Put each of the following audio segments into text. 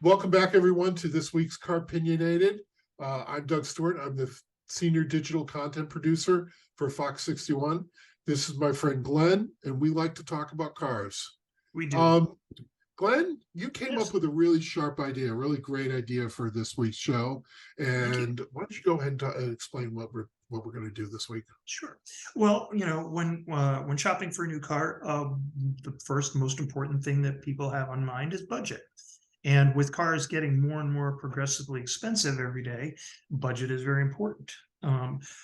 Welcome back, everyone, to this week's Car-Pinionated. I'm Doug Stewart. I'm the senior digital content producer for Fox 61. This is my friend Glenn, and we like to talk about cars. We do. Glenn, you came Yes. up with a really sharp idea, a really great idea for this week's show. And why don't you go ahead and explain what we're going to do this week? Sure. Well, when shopping for a new car, the first most important thing that people have on mind is budget. And with cars getting more and more progressively expensive every day, budget is very important.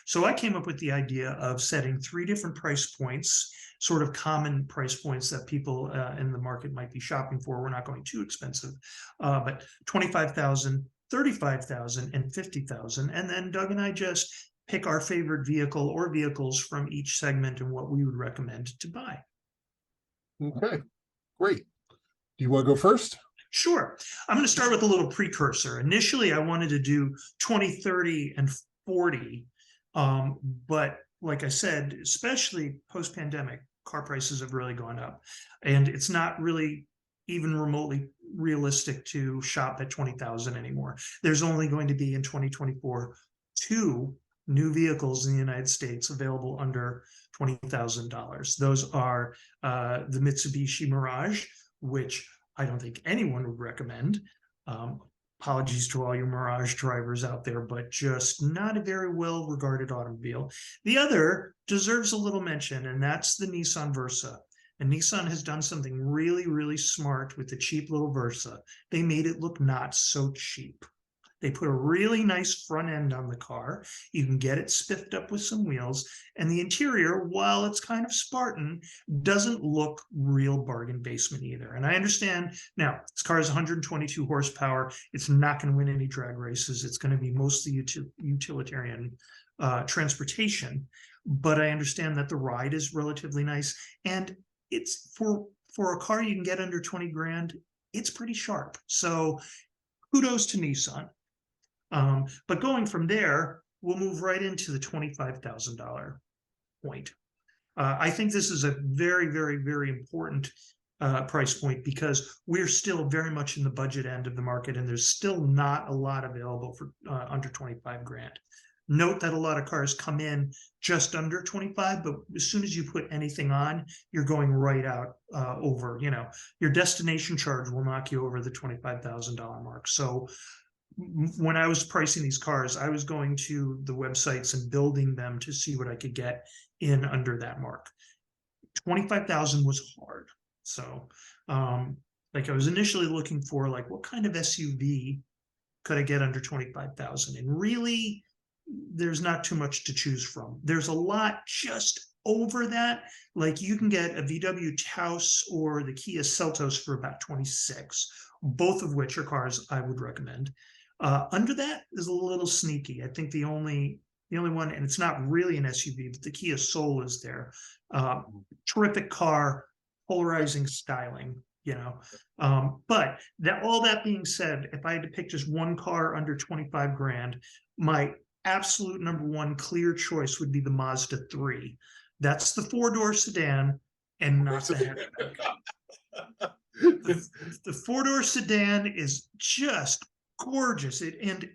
So I came up with the idea of setting three different price points, sort of common price points that people in the market might be shopping for. We're not going too expensive, but 25,000, 35,000, and 50,000. And then Doug and I just pick our favorite vehicle or vehicles from each segment and what we would recommend to buy. Okay, great. Do you want to go first? Sure. I'm going to start with a little precursor. Initially, I wanted to do 20, 30, and 40. But like I said, especially post-pandemic, car prices have really gone up. And it's not really even remotely realistic to shop at 20,000 anymore. There's only going to be in 2024 two new vehicles in the United States available under $20,000. Those are the Mitsubishi Mirage, which I don't think anyone would recommend. Apologies to all your Mirage drivers out there, but just not a very well regarded automobile. The other deserves a little mention, and that's the Nissan Versa. And Nissan has done something really, really smart with the cheap little Versa. They made it look not so cheap. They put a really nice front end on the car. You can get it spiffed up with some wheels. And the interior, while it's kind of Spartan, doesn't look real bargain basement either. And I understand now, this car has 122 horsepower. It's not going to win any drag races. It's going to be mostly utilitarian transportation. But I understand that the ride is relatively nice. And it's for a car you can get under 20 grand, it's pretty sharp. So kudos to Nissan. But going from there, we'll move right into the $25,000 point. I think this is a very, very, very important price point because we're still very much in the budget end of the market, and there's still not a lot available for under 25 grand. Note that a lot of cars come in just under 25, but as soon as you put anything on, you're going right out over, your destination charge will knock you over the $25,000 mark. So when I was pricing these cars, I was going to the websites and building them to see what I could get in under that mark. 25,000 was hard. So like I was initially looking for like, what kind of SUV could I get under 25,000? And really, there's not too much to choose from. There's a lot just over that. Like you can get a VW Taos or the Kia Seltos for about 26, both of which are cars I would recommend. Under that is a little sneaky. I think the only one, and it's not really an SUV, but the Kia Soul is there. Terrific car, polarizing styling, but all that being said, if I had to pick just one car under 25 grand, my absolute number one clear choice would be the Mazda 3. That's the four-door sedan and not the hatchback. The four-door sedan is just gorgeous. And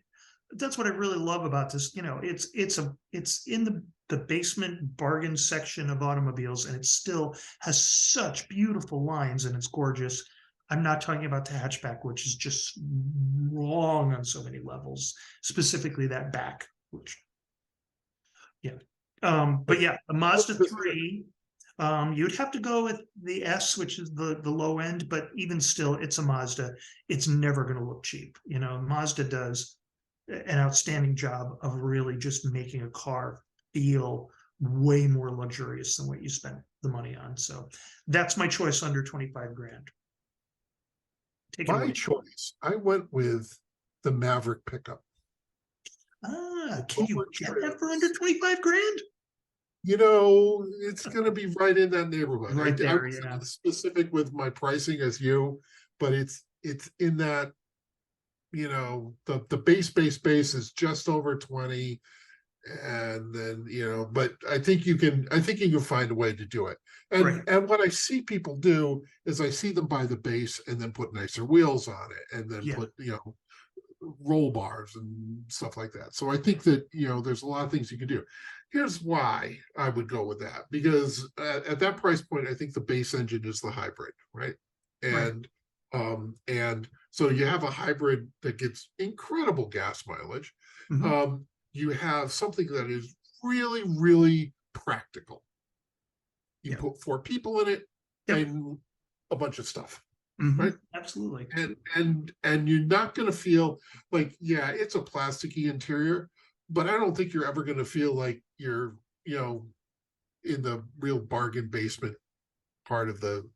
that's what I really love about this. It's in the basement bargain section of automobiles, and it still has such beautiful lines, and it's gorgeous. I'm not talking about the hatchback, which is just wrong on so many levels, specifically that back, which, yeah. But yeah, a Mazda 3, you'd have to go with the S, which is the low end, but even still, it's a Mazda. It's never going to look cheap. Mazda does an outstanding job of really just making a car feel way more luxurious than what you spent the money on. So that's my choice under 25 grand. My choice, I went with the Maverick pickup. Can you get that for under 25 grand? It's going to be right in that neighborhood. Right there, I wasn't as specific with my pricing as you, but it's in that, the base is just over 20. and then, but I think you can find a way to do it. Right. And what I see people do is I see them buy the base and then put nicer wheels on it, and then Yeah. put, roll bars and stuff like that. So I think that, there's a lot of things you can do. Here's why I would go with that, because at that price point, I think the base engine is the hybrid, right? Right. And so you have a hybrid that gets incredible gas mileage. Mhm. You have something that is really, really practical. You Yep. put 4 people in it Yep. and a bunch of stuff, right? Mhm. Absolutely. And you're not going to feel like, yeah, it's a plasticky interior, but I don't think you're ever going to feel like you're, in the real bargain basement part of the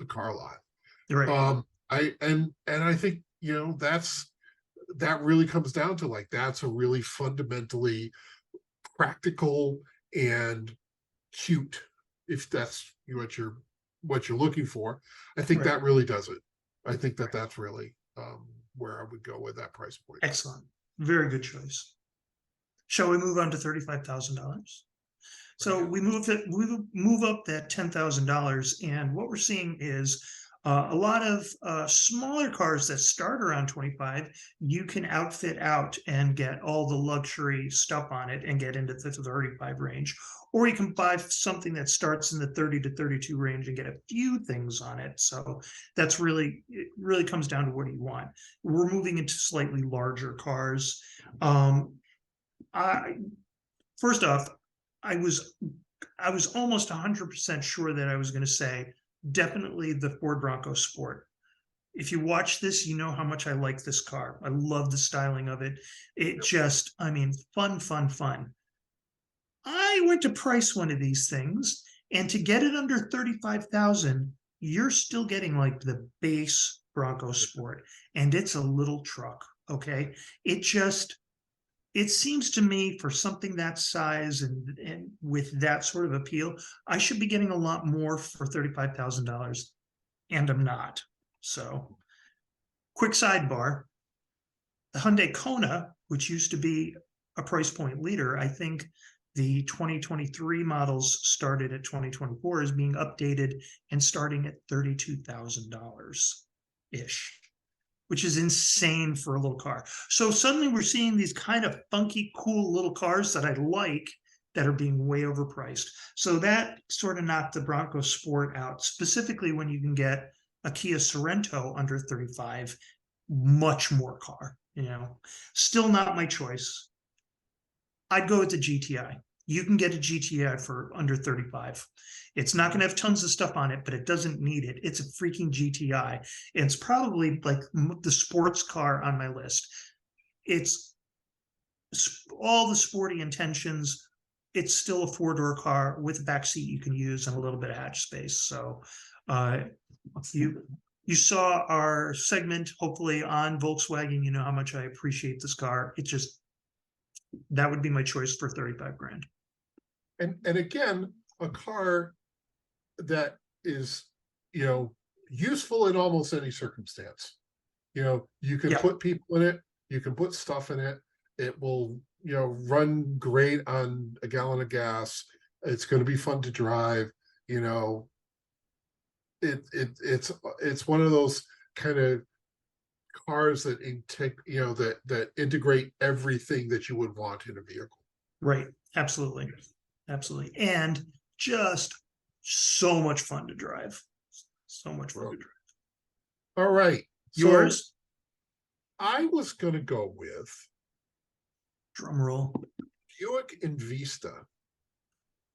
car lot. Right. I think, that really comes down to, like, that's a really fundamentally practical and cute, if that's what you're looking for. I think Right. that really does it. I think that that's really where I would go with that price point. Excellent. Very good choice. Shall we move on to $35,000? So we move up that $10,000, and what we're seeing is a lot of smaller cars that start around 25. You can outfit out and get all the luxury stuff on it and get into the 35 range, or you can buy something that starts in the 30 to 32 range and get a few things on it. So it really comes down to what do you want. We're moving into slightly larger cars. I First off, I was I was almost 100% sure that I was going to say definitely the Ford Bronco Sport. If you watch this, you know how much I like this car. I love the styling of it. It just, I mean, fun, fun, fun. I went to price one of these things, and to get it under 35,000, you're still getting like the base Bronco Sport, and it's a little truck. Okay, it just it seems to me for something that size and with that sort of appeal, I should be getting a lot more for $35,000, and I'm not. So, quick sidebar: the Hyundai Kona, which used to be a price point leader, I think the 2023 models started at 2024 is being updated and starting at $32,000 ish, which is insane for a little car. So suddenly we're seeing these kind of funky, cool little cars that I like that are being way overpriced. So that sort of knocked the Bronco Sport out, specifically when you can get a Kia Sorento under 35, much more car, Still not my choice. I'd go with the GTI. You can get a GTI for under 35. It's not going to have tons of stuff on it, but it doesn't need it. It's a freaking GTI. It's probably like the sports car on my list. It's all the sporty intentions. It's still a four-door car with a back seat you can use and a little bit of hatch space. So you saw our segment, hopefully, on Volkswagen. You know how much I appreciate this car. That would be my choice for 35 grand. And again, a car that is, useful in almost any circumstance. You can put people in it, you can put stuff in it. It will, run great on a gallon of gas. It's going to be fun to drive. It's one of those kind of cars that that integrate everything that you would want in a vehicle. Right. Absolutely. Absolutely. And just so much fun to drive. So much fun to drive. All right. Yours? So I was going to go with Drum roll. Buick Envista.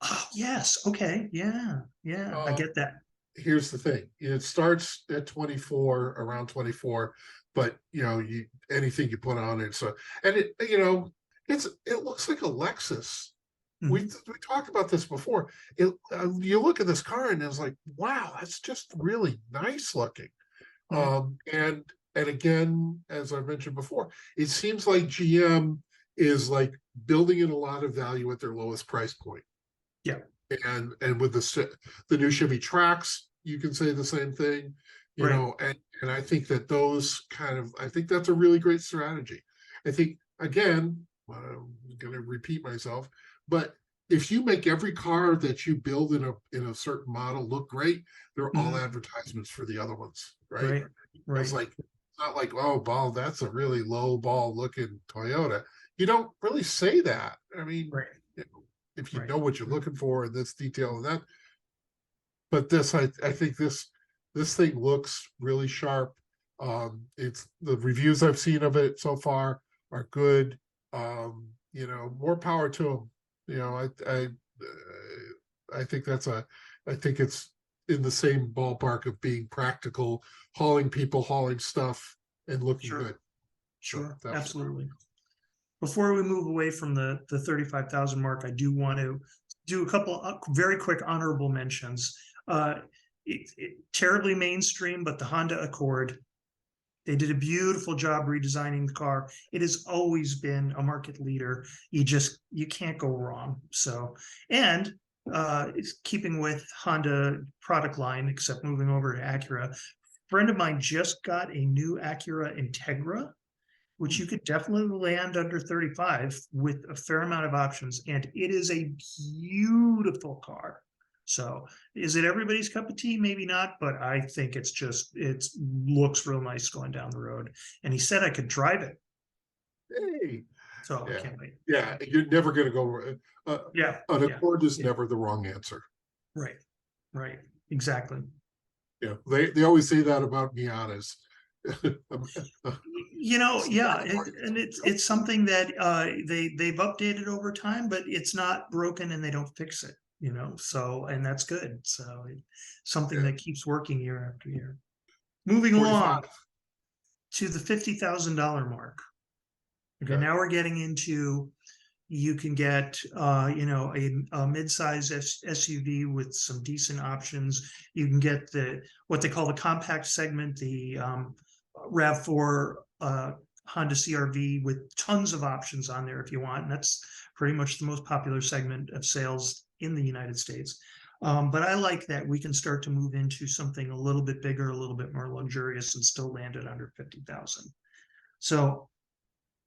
Oh, yes. Okay. Yeah. Yeah. I get that. Here's the thing. It starts at 24, around 24, but anything you put on it. So, and it looks like a Lexus. We talked about this before. You look at this car and it's like, wow, that's just really nice looking. And again, as I mentioned before, it seems like GM is like building in a lot of value at their lowest price point. Yeah. And with the new Chevy Trax, you can say the same thing, and I think that I think that's a really great strategy. I think, again, I'm going to repeat myself, but if you make every car that you build in a certain model look great, they're all advertisements for the other ones, right? Right. It's like, not like, oh, ball, that's a really low ball looking Toyota. You don't really say that. I mean, Right. if you know what you're looking for in this detail and that, but this, I think this thing looks really sharp. It's the reviews I've seen of it so far are good. More power to them. I think I think it's in the same ballpark of being practical, hauling people, hauling stuff, and looking good. Sure, so absolutely. Before we move away from the 35,000 mark, I do want to do a couple very quick honorable mentions. Terribly mainstream, but the Honda Accord. They did a beautiful job redesigning the car. It has always been a market leader. You can't go wrong. So, and it's keeping with Honda product line, except moving over to Acura. A friend of mine just got a new Acura Integra, which you could definitely land under 35 with a fair amount of options. And it is a beautiful car. So is it everybody's cup of tea? Maybe not, but I think it looks real nice going down the road. And he said I could drive it. Hey. So I can't wait. Yeah, you're never going to go. An Accord is never the wrong answer. Right. Exactly. Yeah, they always say that about Miatas. And it's something that they've updated over time, but it's not broken and they don't fix it. So, and that's good. So something that keeps working year after year. Moving 45. Along to the $50,000 mark. Okay, now we're getting into, you can get a mid-size SUV with some decent options. You can get what they call the compact segment, the RAV4 Honda CR-V with tons of options on there if you want, and that's pretty much the most popular segment of sales in the United States. But I like that we can start to move into something a little bit bigger, a little bit more luxurious, and still land it under 50,000. So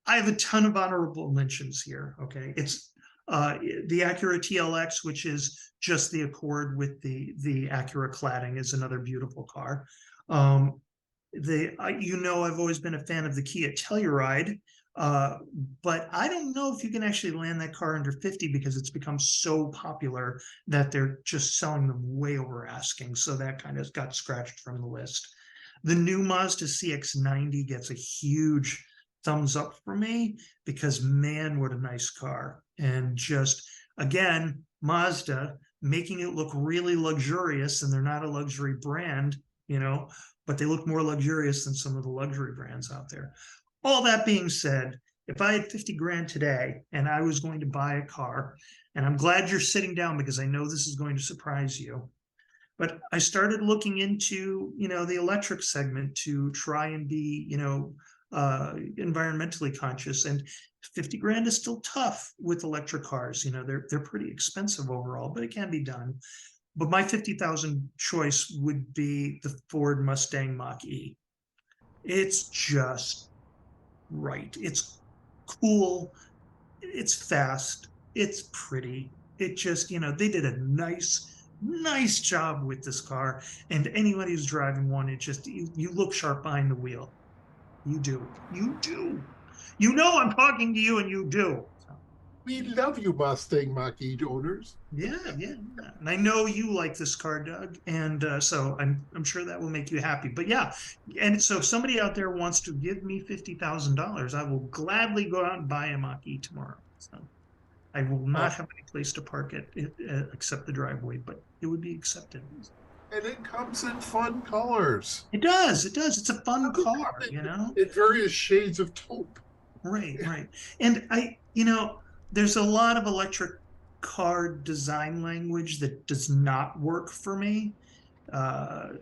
I have a ton of honorable mentions here. Okay, it's the Acura TLX, which is just the Accord with the Acura cladding, is another beautiful car. I've always been a fan of the Kia Telluride, but I don't know if you can actually land that car under 50 because it's become so popular that they're just selling them way over asking. So that kind of got scratched from the list. The new Mazda CX-90 gets a huge thumbs up for me because, man, what a nice car. And just, again, Mazda making it look really luxurious, and they're not a luxury brand, but they look more luxurious than some of the luxury brands out there. All that being said, if I had 50 grand today and I was going to buy a car, and I'm glad you're sitting down because I know this is going to surprise you, but I started looking into, the electric segment to try and be, environmentally conscious, and 50 grand is still tough with electric cars. They're pretty expensive overall, but it can be done. But my 50,000 choice would be the Ford Mustang Mach-E. It's just right. It's cool. It's fast. It's pretty. It just, they did a nice job with this car. And anybody who's driving one, it just, you look sharp behind the wheel. You do. I'm talking to you, and you do. We love you, Mustang Mach-E owners. Yeah. And I know you like this car, Doug, and so I'm sure that will make you happy. But yeah, and so if somebody out there wants to give me $50,000, I will gladly go out and buy a Mach-E tomorrow. So I will not have any place to park it except the driveway, but it would be accepted. And it comes in fun colors. It does. It's a fun car, In various shades of taupe. Right. And there's a lot of electric car design language that does not work for me. I'm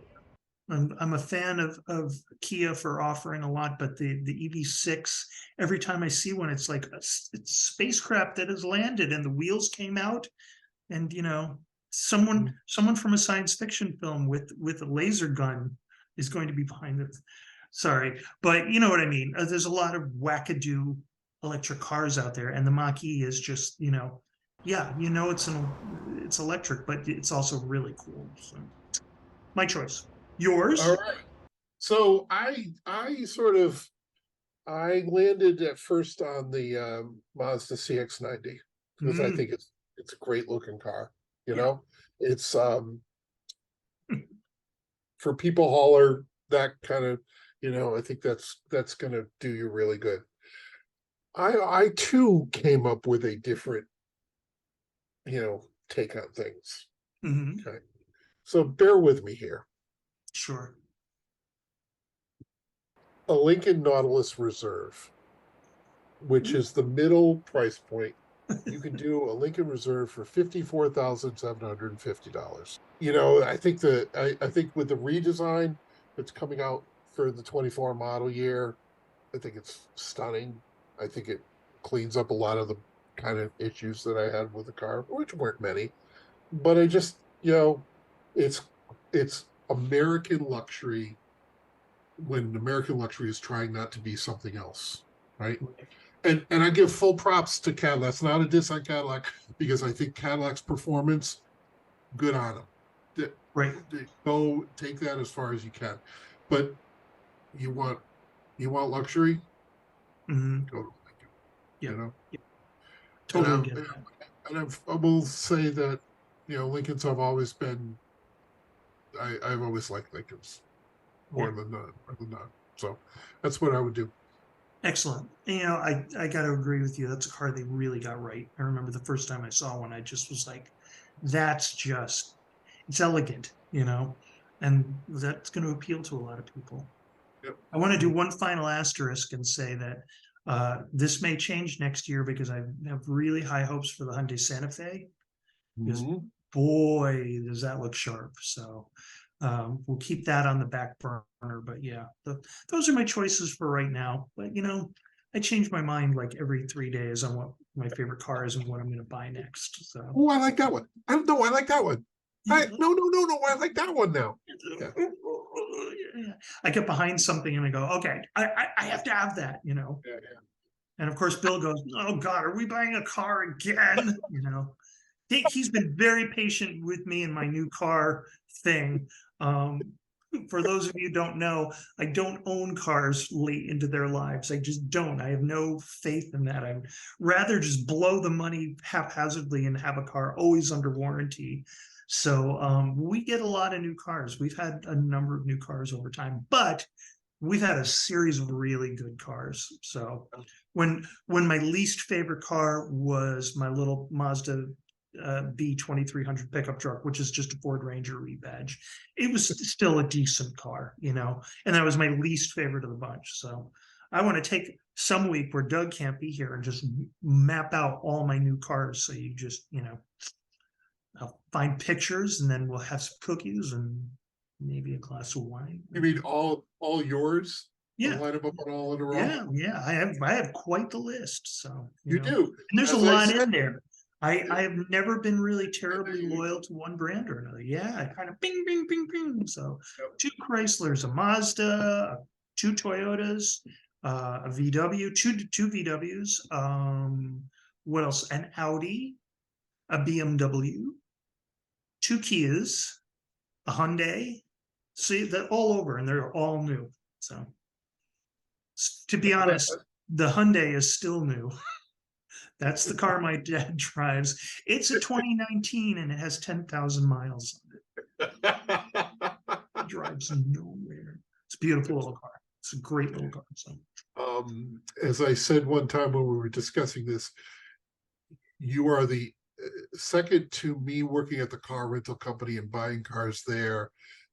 a fan of Kia for offering a lot, but the EV6, every time I see one, it's like it's spacecraft that has landed and the wheels came out, and someone from a science fiction film with a laser gun is going to be behind it. Sorry, but you know what I mean. There's a lot of wackadoo electric cars out there, and the Mach-E is just, yeah, it's electric, but it's also really cool. So my choice. Yours? All right. So I landed at first on the Mazda CX-90 because I think it's a great looking car. You Yeah. know, it's for people hauler, that kind of, I think that's gonna do you really good. I too came up with a different, take on things. Mhm. Okay. So bear with me here. Sure. A Lincoln Nautilus Reserve, which is the middle price point. You can do a Lincoln Reserve for $54,750. I think I think with the redesign that's coming out for the 24 model year, I think it's stunning. I think it cleans up a lot of the kind of issues that I had with the car, which weren't many. But I just, it's it's American luxury when American luxury is trying not to be something else, right? And I give full props to Cadillac. That's not a diss on Cadillac because I think Cadillac's performance, good on them. Right. Go take that as far as you can, but you want luxury, Mhm. go to Lincoln. Yeah. You know, Yeah. and Totally get that. I will say that Lincolns have always been. I've always liked Lincolns Yeah. more than not. So that's what I would do. Excellent. I got to agree with you. That's a car they really got right. I remember the first time I saw one, I just was like, it's elegant, and that's going to appeal to a lot of people. Yep. I want to do one final asterisk and say that this may change next year because I have really high hopes for the Hyundai Santa Fe. Because boy, does that look sharp. So we'll keep that on the back burner. But yeah, those are my choices for right now. But I change my mind like every 3 days on what my favorite car is and what I'm going to buy next. So Oh, I like that one. I don't know. I like that one. No. I like that one now. Yeah. I get behind something and I go, okay, I have to have that. Yeah. And of course, Bill goes, oh God, are we buying a car again? He's been very patient with me in my new car thing. For those of you who don't know, I don't own cars late into their lives. I just don't. I have no faith in that. I'd rather just blow the money haphazardly and have a car always under warranty. So we get a lot of new cars. We've had a number of new cars over time, but we've had a series of really good cars. So when my least favorite car was my little Mazda B2300 pickup truck, which is just a Ford Ranger rebadge, it was still a decent car, and that was my least favorite of the bunch. So I want to take some week where Doug can't be here and just map out all my new cars. So you just, I'll find pictures and then we'll have some cookies and maybe a glass of wine. You mean all yours? Yeah. Line them up on all in a row. Yeah. I have quite the list. So You do. and there's As a I lot said, in there. I have never been really terribly loyal to one brand or another. Yeah, I kind of bing, bing, bing, bing. So 2 Chryslers, a Mazda, 2 Toyotas, a VW, two VWs. What else? An Audi, a BMW, 2 Kias, a Hyundai. See, they're all over and they're all new. So to be honest, the Hyundai is still new. That's the car my dad drives. It's a 2019 and it has 10,000 miles on it. It drives nowhere. It's a beautiful little car. It's a great little car. So, as I said one time when we were discussing this, you are the second to me working at the car rental company and buying cars there.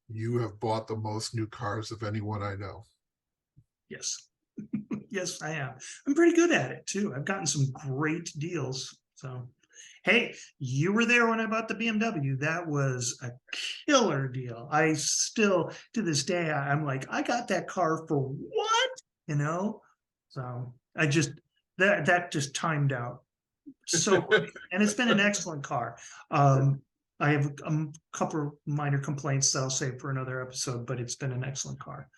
You have bought the most new cars of anyone I know. yes. Yes, I am. I'm pretty good at it too. I've gotten some great deals. So, hey, you were there when I bought the BMW. That was a killer deal. I still, to this day, I'm like, I got that car for what? So I just that just timed out so great, and it's been an excellent car. I have a couple minor complaints that I'll save for another episode, but it's been an excellent car.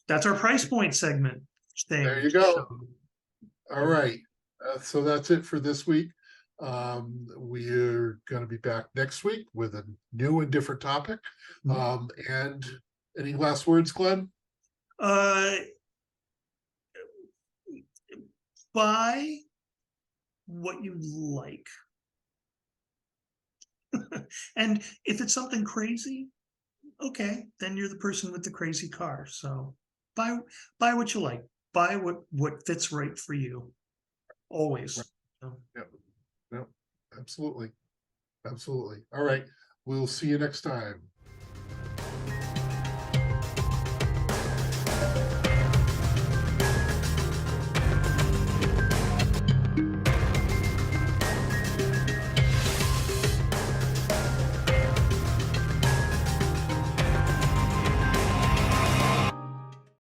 That's our price point segment. There you go. All right. So that's it for this week. We're going to be back next week with a new and different topic. And any last words, Glenn? Buy what you like. And if it's something crazy, okay, then you're the person with the crazy car. So buy what you like. Buy what fits right for you. Always. Right. So. Yep. Absolutely. All right. We'll see you next time.